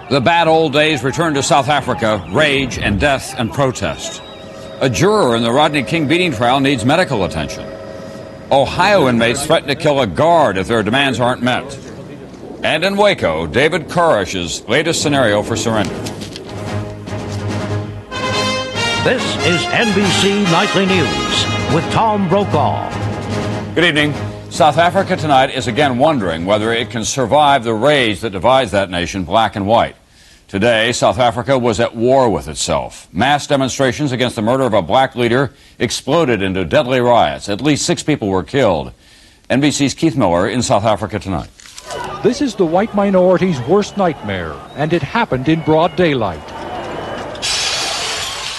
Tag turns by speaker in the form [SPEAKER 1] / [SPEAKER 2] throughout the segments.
[SPEAKER 1] The bad old days return to South Africa, rage and death and protest. A juror in the Rodney King beating trial needs medical attention. Ohio inmates threaten to kill a guard if their demands aren't met. And in Waco, David Koresh's latest scenario for surrender.
[SPEAKER 2] This is NBC Nightly News with Tom Brokaw.
[SPEAKER 1] Good evening. South Africa tonight is again wondering whether it can survive the rage that divides that nation, black and white. Today, South Africa was at war with itself. Mass demonstrations against the murder of a black leader exploded into deadly riots. At least 6 people were killed. NBC's Keith Miller in South Africa tonight.
[SPEAKER 3] This is the white minority's worst nightmare, and it happened in broad daylight.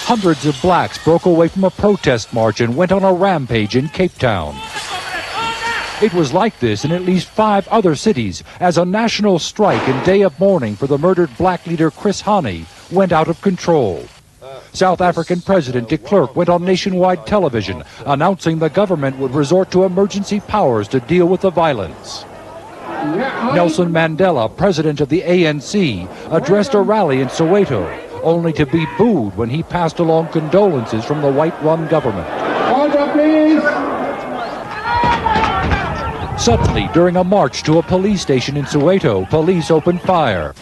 [SPEAKER 3] Hundreds of blacks broke away from a protest march and went on a rampage in Cape Town. It was like this in at least 5 other cities as a national strike and day of mourning for the murdered black leader Chris Hani went out of control. South African President de Klerk went on nationwide television announcing the government would resort to emergency powers to deal with the violence. Nelson Mandela, president of the ANC, addressed a rally in Soweto, only to be booed when he passed along condolences from the white-run government.
[SPEAKER 4] Order, please!
[SPEAKER 3] Suddenly, during a march to a police station in Soweto, police opened fire.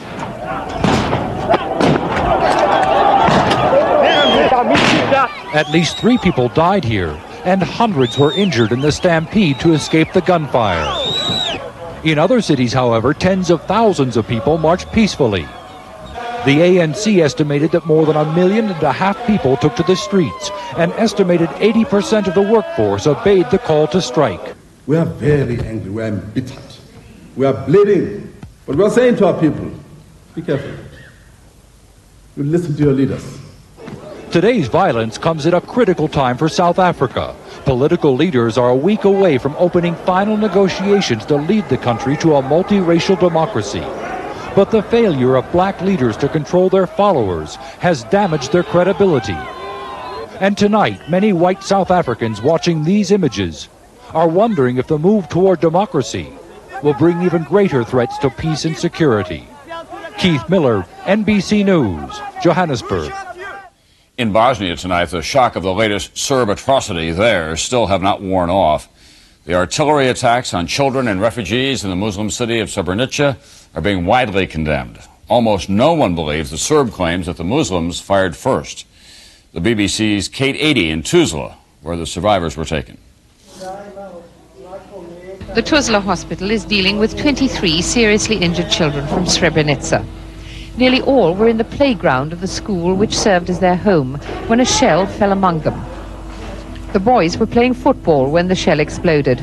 [SPEAKER 3] At least 3 people died here, and hundreds were injured in the stampede to escape the gunfire. In other cities, however, tens of thousands of people marched peacefully. The ANC estimated that more than 1.5 million people took to the streets, and estimated 80% of the workforce obeyed the call to strike.
[SPEAKER 4] We are very angry, we are embittered, we are bleeding, but we are saying to our people, be careful. You listen to your leaders.
[SPEAKER 3] Today's violence comes at a critical time for South Africa. Political leaders are a week away from opening final negotiations to lead the country to a multiracial democracy. But the failure of black leaders to control their followers has damaged their credibility. And tonight, many white South Africans watching these images are wondering if the move toward democracy will bring even greater threats to peace and security. Keith Miller, NBC News, Johannesburg.
[SPEAKER 1] In Bosnia tonight, the shock of the latest Serb atrocity there still have not worn off. The artillery attacks on children and refugees in the Muslim city of Srebrenica are being widely condemned. Almost no one believes the Serb claims that the Muslims fired first. The BBC's Kate 80 in Tuzla, where the survivors were taken.
[SPEAKER 5] The Tuzla hospital is dealing with 23 seriously injured children from Srebrenica. Nearly all were in the playground of the school which served as their home when a shell fell among them. The boys were playing football when the shell exploded.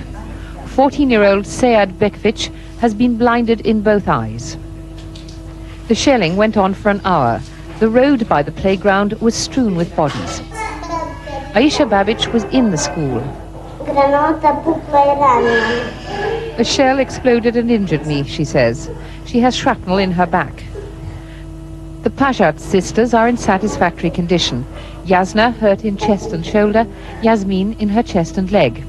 [SPEAKER 5] 14-year-old Sead Bekvic has been blinded in both eyes. The shelling went on for an hour. The road by the playground was strewn with bodies. Aisha Babic was in the school. A shell exploded and injured me, she says. She has shrapnel in her back. The Pajat sisters are in satisfactory condition. Yasna hurt in chest and shoulder, Yasmin in her chest and leg.